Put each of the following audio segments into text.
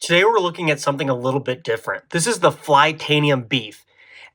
Today we're looking at something a little bit different. This is the Flytanium BEEF,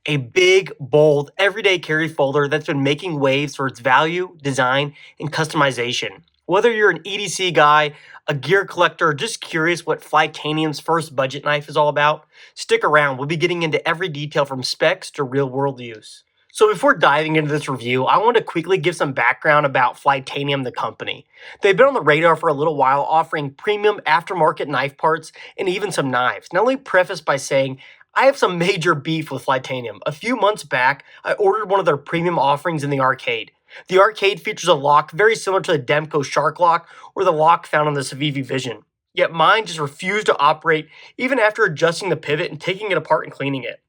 a big, bold, everyday carry folder that's been making waves for its value, design, and customization. Whether you're an EDC guy, a gear collector, or just curious what Flytanium's first budget knife is all about, stick around. We'll be getting into every detail from specs to real-world use. So before diving into this review, I want to quickly give some background about Flytanium, the company. They've been on the radar for a little while, offering premium aftermarket knife parts and even some knives. Now let me preface by saying I have some major beef with Flytanium. A few months back, I ordered one of their premium offerings in the arcade. The arcade features a lock very similar to the Demco Shark Lock or the lock found on the Civivi Vision. Yet mine just refused to operate even after adjusting the pivot and taking it apart and cleaning it.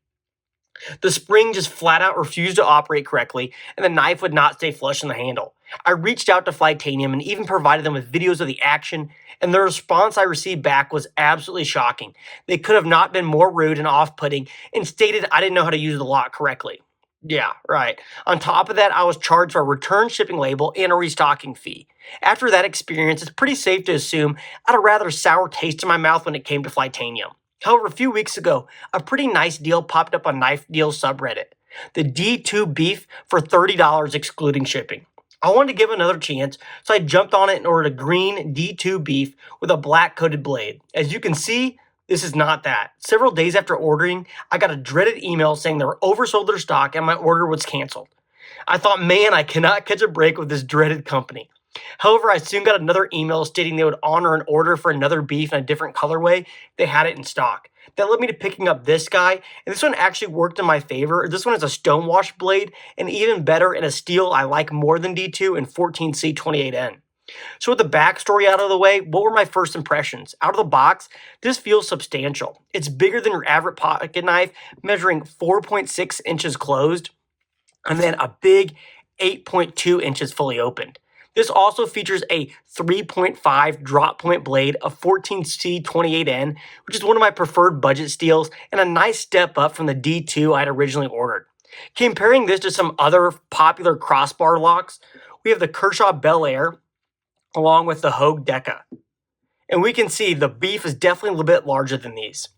The spring just flat out refused to operate correctly, and the knife would not stay flush in the handle. I reached out to Flytanium and even provided them with videos of the action, and the response I received back was absolutely shocking. They could have not been more rude and off-putting and stated I didn't know how to use the lock correctly. Yeah, right. On top of that, I was charged for a return shipping label and a restocking fee. After that experience, it's pretty safe to assume I had a rather sour taste in my mouth when it came to Flytanium. However, a few weeks ago, a pretty nice deal popped up on Knife Deals subreddit. The D2 Beef for $30 excluding shipping. I wanted to give it another chance, so I jumped on it and ordered a green D2 Beef with a black coated blade. As you can see, this is not that. Several days after ordering, I got a dreaded email saying they were oversold their stock and my order was canceled. I thought, man, I cannot catch a break with this dreaded company. However, I soon got another email stating they would honor an order for another beef in a different colorway if they had it in stock. That led me to picking up this guy, and this one actually worked in my favor. This one is a stonewash blade, and even better in a steel I like more than D2 and 14C28N. So with the backstory out of the way, what were my first impressions? Out of the box, this feels substantial. It's bigger than your average pocket knife, measuring 4.6 inches closed, and then a big 8.2 inches fully opened. This also features a 3.5 drop point blade, a 14C28N, which is one of my preferred budget steels, and a nice step up from the D2 I had originally ordered. Comparing this to some other popular crossbar locks, we have the Kershaw Bel Air, along with the Hogue Deca. And we can see the beef is definitely a little bit larger than these.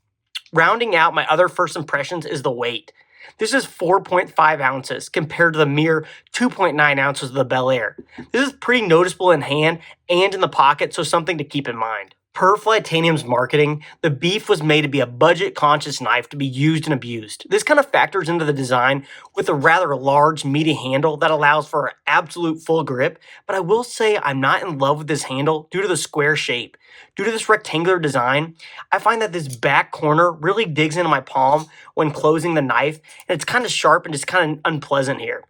Rounding out my other first impressions is the weight. This is 4.5 ounces compared to the mere 2.9 ounces of the Bel Air. This is pretty noticeable in hand and in the pocket, so something to keep in mind. Per Flytanium's marketing, the beef was made to be a budget-conscious knife to be used and abused. This kind of factors into the design with a rather large, meaty handle that allows for absolute full grip, but I will say I'm not in love with this handle due to the square shape. Due to this rectangular design, I find that this back corner really digs into my palm when closing the knife, and it's kind of sharp and just kind of unpleasant here.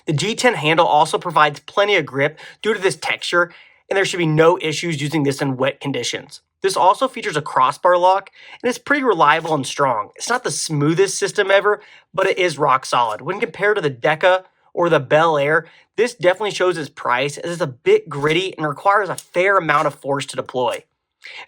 The G10 handle also provides plenty of grip due to this texture, and there should be no issues using this in wet conditions. This also features a crossbar lock, and it's pretty reliable and strong. It's not the smoothest system ever, but it is rock solid. When compared to the Deca or the Bel Air, this definitely shows its price as it's a bit gritty and requires a fair amount of force to deploy.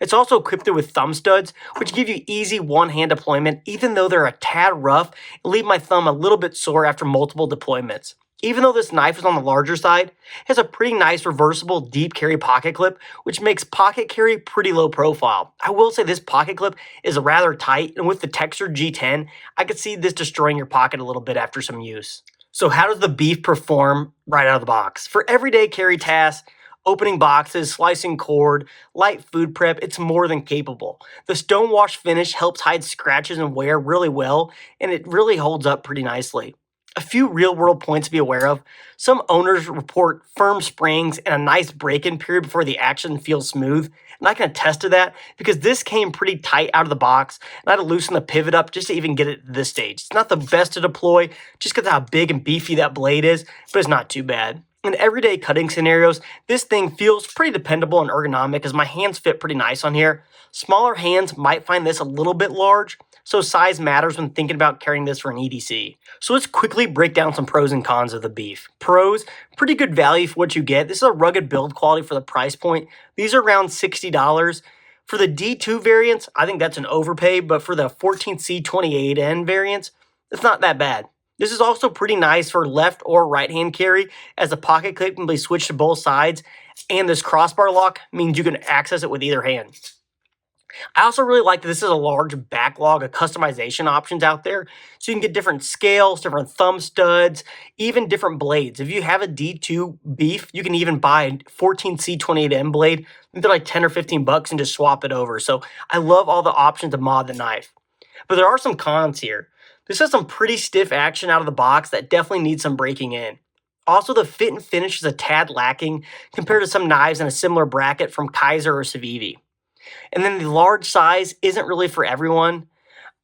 It's also equipped with thumb studs, which give you easy one-hand deployment, even though they're a tad rough and leave my thumb a little bit sore after multiple deployments. Even though this knife is on the larger side, it has a pretty nice reversible deep carry pocket clip, which makes pocket carry pretty low profile. I will say this pocket clip is rather tight, and with the textured G10, I could see this destroying your pocket a little bit after some use. So how does the beef perform right out of the box? For everyday carry tasks, opening boxes, slicing cord, light food prep, it's more than capable. The stonewash finish helps hide scratches and wear really well, and it really holds up pretty nicely. A few real-world points to be aware of. Some owners report firm springs and a nice break-in period before the action feels smooth, and I can attest to that because this came pretty tight out of the box, and I had to loosen the pivot up just to even get it to this stage. It's not the best to deploy just because of how big and beefy that blade is, but it's not too bad. In everyday cutting scenarios, this thing feels pretty dependable and ergonomic as my hands fit pretty nice on here. Smaller hands might find this a little bit large, so size matters when thinking about carrying this for an EDC. So let's quickly break down some pros and cons of the beef. Pros, pretty good value for what you get. This is a rugged build quality for the price point. These are around $60. For the D2 variants, I think that's an overpay, but for the 14C28N variants, it's not that bad. This is also pretty nice for left or right hand carry as the pocket clip can be switched to both sides, and this crossbar lock means you can access it with either hand. I also really like that this is a large backlog of customization options out there. So you can get different scales, different thumb studs, even different blades. If you have a D2 beef, you can even buy a 14C28M blade. They're like 10 or 15 bucks and just swap it over. So I love all the options to mod the knife. But there are some cons here. This has some pretty stiff action out of the box that definitely needs some breaking in. Also, the fit and finish is a tad lacking compared to some knives in a similar bracket from Kaiser or Civivi. And then the large size isn't really for everyone.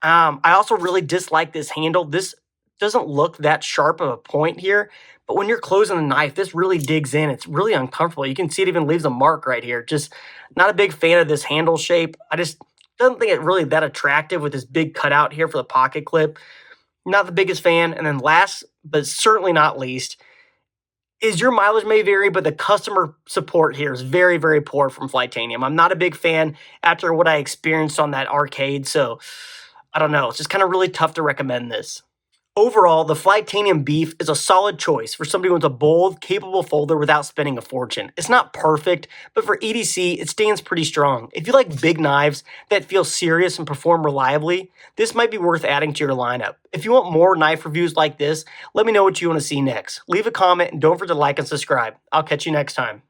I also really dislike this handle. This doesn't look that sharp of a point here, but when you're closing the knife, this really digs in. It's really uncomfortable. You can see it even leaves a mark right here. Just not a big fan of this handle shape. I just don't think it really that attractive with this big cutout here for the pocket clip. Not the biggest fan. And then last, but certainly not least, is your mileage may vary, but the customer support here is very, very poor from Flytanium. I'm not a big fan after what I experienced on that arcade, so I don't know. It's just kind of really tough to recommend this. Overall, the Flytanium BEEF is a solid choice for somebody who wants a bold, capable folder without spending a fortune. It's not perfect, but for EDC, it stands pretty strong. If you like big knives that feel serious and perform reliably, this might be worth adding to your lineup. If you want more knife reviews like this, let me know what you want to see next. Leave a comment and don't forget to like and subscribe. I'll catch you next time.